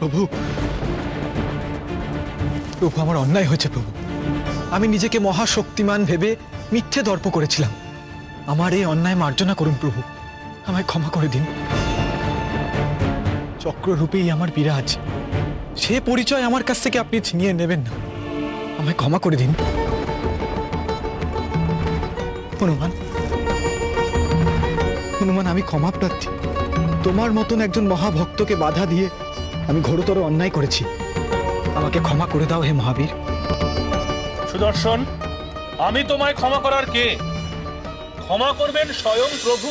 প্রভু, প্রভু আমার অন্যায় হয়েছে প্রভু। আমি নিজেকে মহাশক্তিমান ভেবে মিথ্যে দর্প করেছিলাম। আমার এই অন্যায় মার্জনা করুন প্রভু, আমায় ক্ষমা করে দিন। চক্ররূপেই আমার বিরাজ, সে পরিচয় আমার কাছ থেকে আপনি ছিনিয়ে নেবেন না। আমায় ক্ষমা করে দিন। হনুমান, হনুমান, আমি ক্ষমা প্রার্থী। তোমার মতন একজন মহাভক্তকে বাধা দিয়ে আমি ঘোরতর অন্যায় করেছি। আমাকে ক্ষমা করে দাও হে মহাবীর। সুদর্শন, আমি তোমায় ক্ষমা করার কে? ক্ষমা করবেন স্বয়ং প্রভু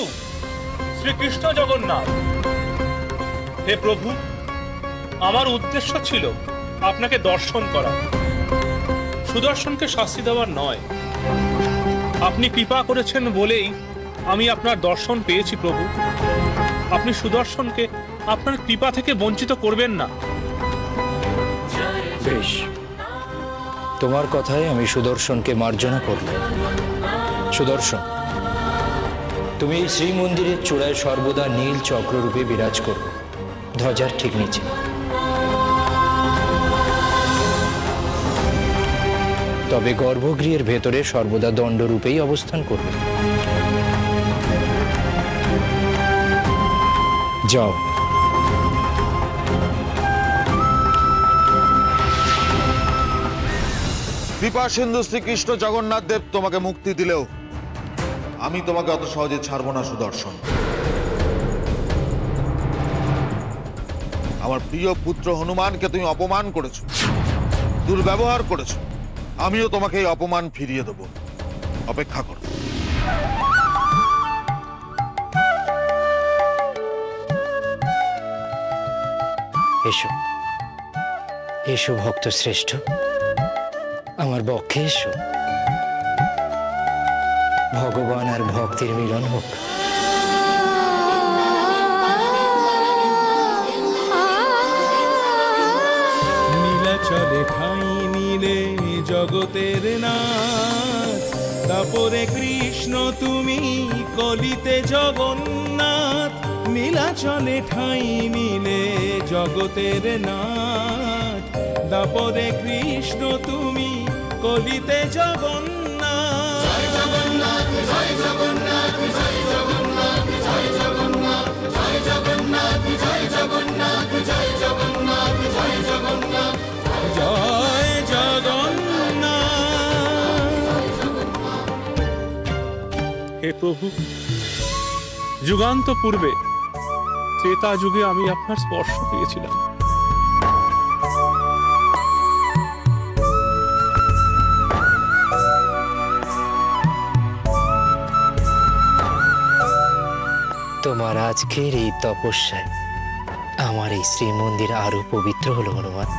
শ্রীকৃষ্ণ জগন্নাথ। হে প্রভু, আমার উদ্দেশ্য ছিল আপনাকে দর্শন করা, সুদর্শনকে শাস্তি দেওয়ার নয়। আপনি কৃপা করেছেন বলেই আমি আপনার দর্শন পেয়েছি প্রভু। আপনি সুদর্শনকে আপনার কৃপা থেকে বঞ্চিত করবেন না। বেশ, তোমার কথায় আমি সুদর্শনকে মার্জনা করব। সুদর্শন, তুমি এই শ্রীমন্দিরের চূড়ায় সর্বদা নীল চক্ররূপে বিরাজ করো, ধ্বজার ঠিক নিচে। তবে গর্ভগৃহের ভেতরে সর্বদা দণ্ডরূপেই অবস্থান করবে। যাও। কৃপা সিন্ধু শ্রীকৃষ্ণ জগন্নাথ দেব তোমাকে মুক্তি দিলেও আমি তোমাকে অত সহজে ছাড়ব না সুদর্শন। আমার প্রিয় পুত্র হনুমানকে তুমি অপমান করেছো, দুর্ব্যবহার করেছো। আমিও তোমাকে এই অপমান ফিরিয়ে দেব, অপেক্ষা করো। এসো, এসো ভক্ত শ্রেষ্ঠ, আমার বক্ষে এসো। ভগবান আর ভক্তির মিলন হোক। নীলাচলে ঠাঁই নিলে জগতের নাথ, তারপরে কৃষ্ণ তুমি কলিতে জগন্নাথ। নীলাচলে ঠাঁই নিলে জগতের নাথ, তারপরে কৃষ্ণ তুমি কলিতে জগন্নাথ। জয় জগন্নাথ, জয় জগন্নাথ, জয় জগন্নাথ, জয় জগন্নাথ, জয় জগন্নাথ, জয় জগন্নাথ, জয় জগন্নাথ, জয় জগন্নাথ, জয় জগন্নাথ। হে প্রভু, যুগান্ত পূর্বে ত্রেতা যুগে আমি আপনার স্পর্শ পেয়েছিলাম। তোমার আজকের এই তপস্যায় আমার এই শ্রীমন্দির আরো পবিত্র হলো হনুমান।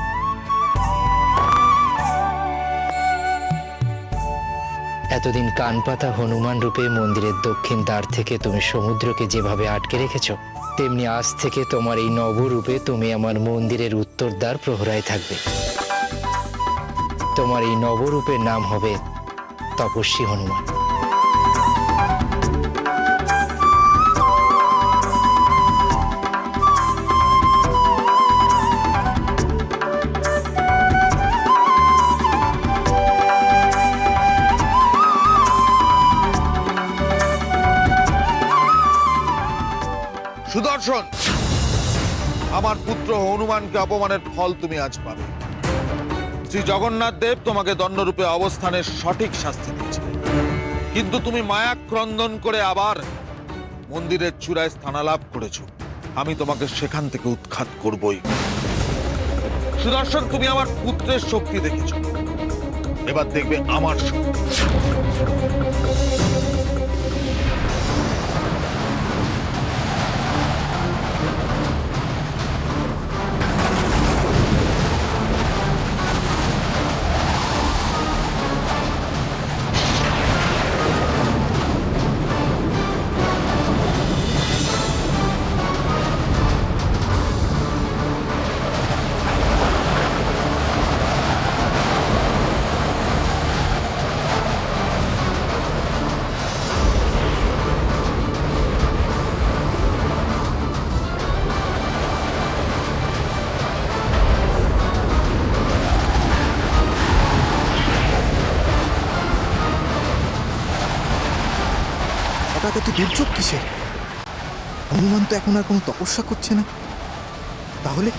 এতদিন কানপাতা হনুমান রূপে মন্দিরের দক্ষিণ দ্বার থেকে তুমি সমুদ্রকে যেভাবে আটকে রেখেছ, তেমনি আজ থেকে তোমার এই নবরূপে তুমি আমার মন্দিরের উত্তর দ্বার প্রহরায় থাকবে। তোমার এই নবরূপের নাম হবে তপস্বী হনুমান। সুদর্শন, আমার পুত্র হনুমানকে অপমানের ফল তুমি আজ পাবে। শ্রী জগন্নাথ দেব তোমাকে দণ্ডরূপে অবস্থানের সঠিক শাস্তি দিয়েছে, কিন্তু তুমি মায়া ক্রন্দন করে আবার মন্দিরের চূড়ায় স্থানালাভ করেছো। আমি তোমাকে সেখান থেকে উৎখাত করবই। সুদর্শন, তুমি আমার পুত্রের শক্তি দেখেছো, এবার দেখবে আমার শক্তি। হঠাৎ এত দুর্যোগ কিসের? হনুমান তো এখন আর কোনো তপস্যা করছে না, তাহলে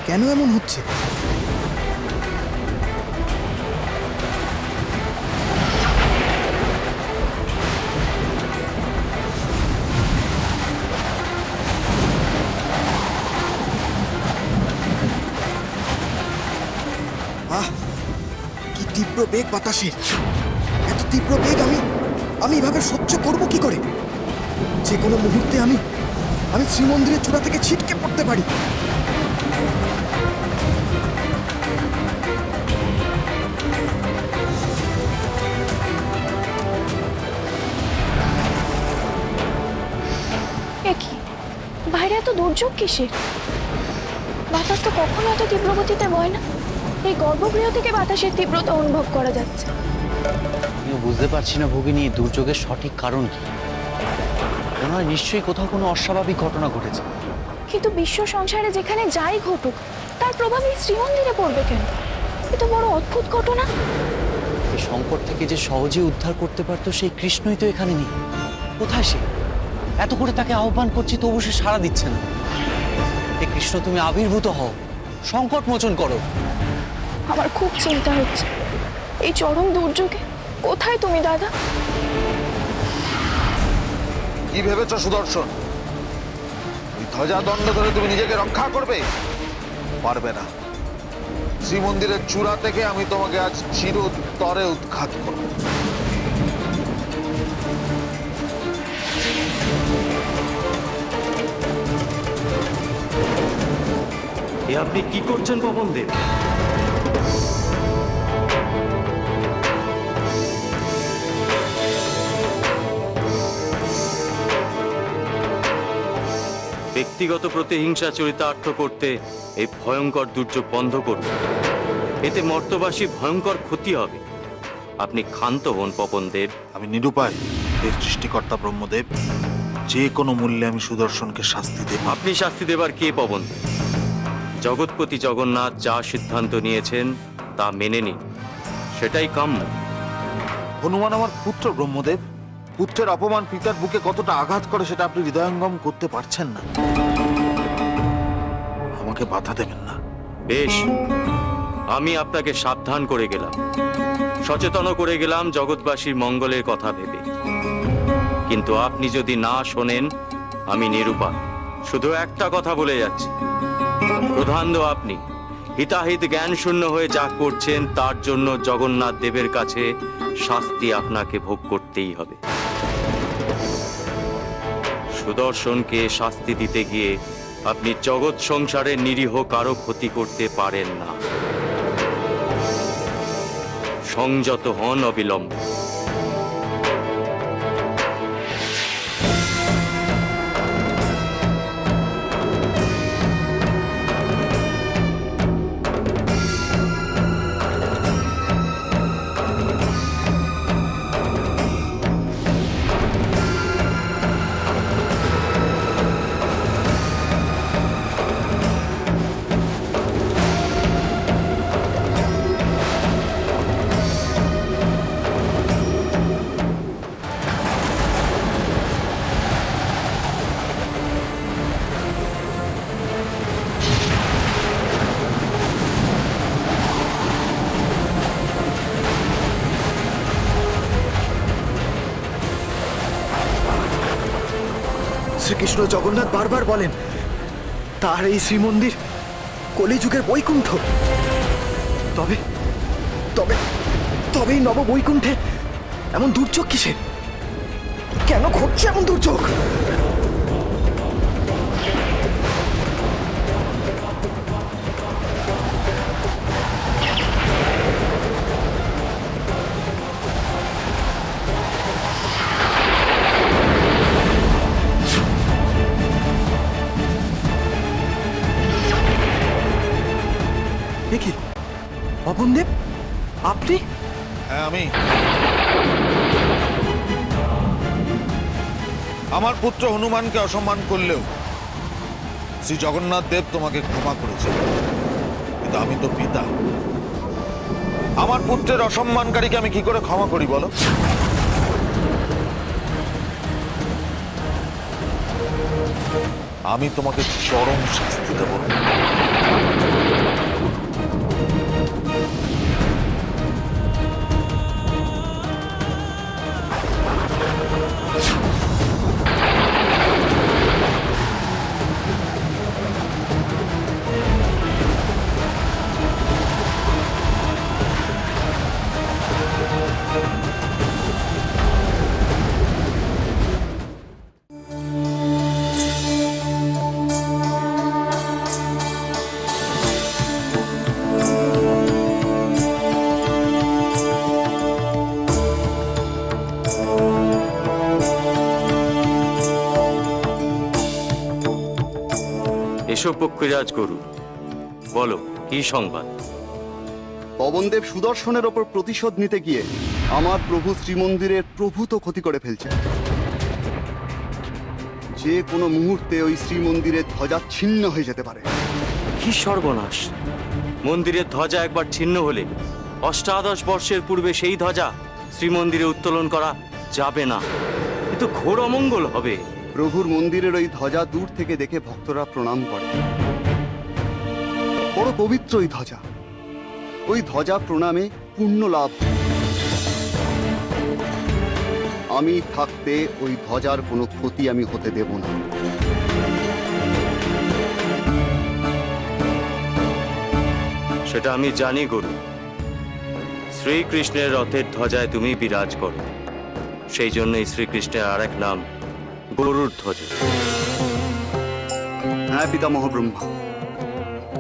কেন এমন হচ্ছে? আহ, কি তীব্র বেগ বাতাসের! এত তীব্র বেগ আমি এভাবে সহ্য করব কি করে? যে কোনো মুহূর্তে আমি শ্রীমন্দিরের চূড়া থেকে ছিটকে পড়তে পারি। কি বাইরে এত দুর্যোগ কিসের? বাতাস তো কখনো এত তীব্র গতিতে বয় না। এই গর্ভগৃহ থেকে বাতাসের তীব্রতা অনুভব করা যাচ্ছে। আমিও বুঝতে পারছি না ভগিনী, দুর্যোগের সঠিক কারণ কি। মনে হয় নিশ্চয়ই কোথাও কোনো অস্বাভাবিক ঘটনা ঘটেছে। কিন্তু বিশ্ব সংসারে যেখানে যাই ঘটুক তার প্রভাব এই শ্রীমন্দিরে পড়বে কেন? এ তো বড় অদ্ভুত ঘটনা। এই সংকট থেকে যে সহজে উদ্ধার করতে পারতো সেই কৃষ্ণই তো এখানে নেই। কোথায় সে? এত করে তাকে আহ্বান করছি তবু সে সাড়া দিচ্ছে না। এই কৃষ্ণ, তুমি আবির্ভূত হও, সংকট মোচন করো। আমার খুব চিন্তা হচ্ছে, এই চরম দুর্যোগে কোথায় তুমি দাদা? কি ভেবেছ সুদর্শন? ওই ধ্বজা দণ্ড ধরে তুমি নিজেকে রক্ষা করবে? পারবে না। শ্রীমন্দিরের চূড়া থেকে আমি তোমাকে আজ চিরতরে উৎখাত করব। এ আপনি কি করছেন পবনদেব? ব্যক্তিগত প্রতিহিংসা চরিতার্থ করতে এই ভয়ঙ্কর দুর্যোগ বন্ধ করুন। এতে মর্তবাসী ভয়ঙ্কর ক্ষতি হবে। আপনি ক্ষান্ত হন পবনদেব। আমি নিরুপায় এর সৃষ্টিকর্তা ব্রহ্মদেব। যে কোনো মূল্যে আমি সুদর্শনকে শাস্তি দেব। আপনি শাস্তি দেবার কে পবনদেব? জগৎপতি জগন্নাথ যা সিদ্ধান্ত নিয়েছেন তা মেনে নিন, সেটাই কাম্য। হনুমান আমার পুত্র ব্রহ্মদেব। পুত্রের অপমান পিতার বুকে কতটা আঘাত করে সেটা আপনি হৃদয়ঙ্গম করতে পারছেন না। আমাকে বাধা দেবেন না। বেশ, আমি আপনাকে সাবধান করে গেলাম, সচেতন করে গেলাম জগৎবাসীর মঙ্গলের কথা ভেবে। কিন্তু আপনি যদি না শোনেন, আমি নিরুপায়। শুধু একটা কথা বলে যাচ্ছি, প্রধান আপনি হিতাহিত জ্ঞান শূন্য হয়ে যা করছেন তার জন্য জগন্নাথ দেবের কাছে শাস্তি আপনাকে ভোগ করতেই হবে। সুদর্শনকে শাস্তি দিতে গিয়ে আপনি জগৎ সংসারের নিরীহ কারো ক্ষতি করতে পারেন না। সংযত হন অবিলম্বে। শ্রীকৃষ্ণ জগন্নাথ বারবার বলেন তার এই শ্রীমন্দির কলিযুগের বৈকুণ্ঠ। তবে তবে তবে এই নব বৈকুণ্ঠে এমন দুর্যোগ কিসের? কেন ঘটছে এমন দুর্যোগ? কি পবনদেব, আপনি? হ্যাঁ, আমি। আমার পুত্র হনুমানকে অসম্মান করলেও শ্রী জগন্নাথ দেব তোমাকে ক্ষমা করেছে। কিন্তু আমি তো পিতা। আমার পুত্রের অসম্মানকারীকে আমি কি করে ক্ষমা করি বলো? আমি তোমাকে চরম শাস্তি দেব। এসব পক্ষীরাজ গরু, বলো কি সংবাদ? পবনদেব সুদর্শনের ওপর প্রতিশোধ নিতে গিয়ে আমার প্রভু শ্রীমন্দিরের প্রভূত ক্ষতি করে ফেলছে। যে কোনো মুহূর্তে ওই শ্রীমন্দিরের ধ্বজা ছিন্ন হয়ে যেতে পারে। কি সর্বনাশ! মন্দিরের ধ্বজা একবার ছিন্ন হলে অষ্টাদশ বর্ষের পূর্বে সেই ধ্বজা শ্রীমন্দিরে উত্তোলন করা যাবে না। এ তো ঘোর অমঙ্গল হবে। প্রভুর মন্দিরের ওই ধ্বজা দূর থেকে দেখে ভক্তরা প্রণাম করে। বড় পবিত্র ওই ধ্বজা। ওই ধ্বজা প্রণামে পুণ্য লাভ। আমি থাকতে ওই ধ্বজার কোনো ক্ষতি আমি হতে দেব না। সেটা আমি জানি গুরু। শ্রীকৃষ্ণের রথের ধ্বজায় তুমি বিরাজ করো, সেই জন্যই শ্রীকৃষ্ণের আরেক নাম গরুর ধ্বজা। হ্যাঁ পিতামহ ব্রহ্মা,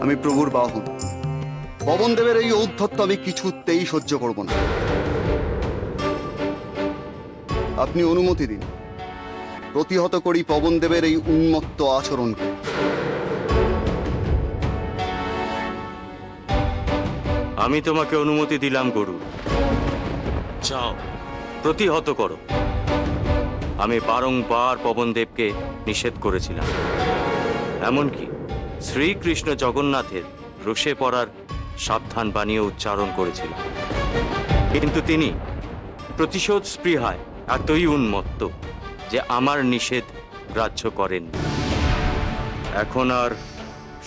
আমি প্রভুর বাহন। পবনদেবের এই ঔদ্ধত্য আমি কিছুতেই সহ্য করব না। আপনি অনুমতি দিন, প্রতিহত করি পবনদেবের এই উন্মত্ত আচরণকে। আমি তোমাকে অনুমতি দিলাম গুরু, যাও প্রতিহত করো। আমি বারংবার পবনদেবকে নিষেধ করেছিলাম, এমনকি শ্রীকৃষ্ণ জগন্নাথের রোষে পড়ার সাবধান বাণীও উচ্চারণ করেছিলাম, কিন্তু তিনি প্রতিশোধ স্পৃহায় এতই উন্মত্ত যে আমার নিষেধ গ্রাহ্য করেন। এখন আর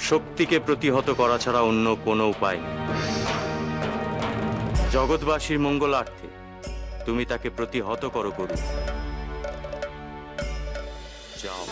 শক্তিকে প্রতিহত করা ছাড়া অন্য কোনো উপায় নেই। জগৎবাসীর মঙ্গলার্থে তুমি তাকে প্রতিহত করো গুরু, যাও।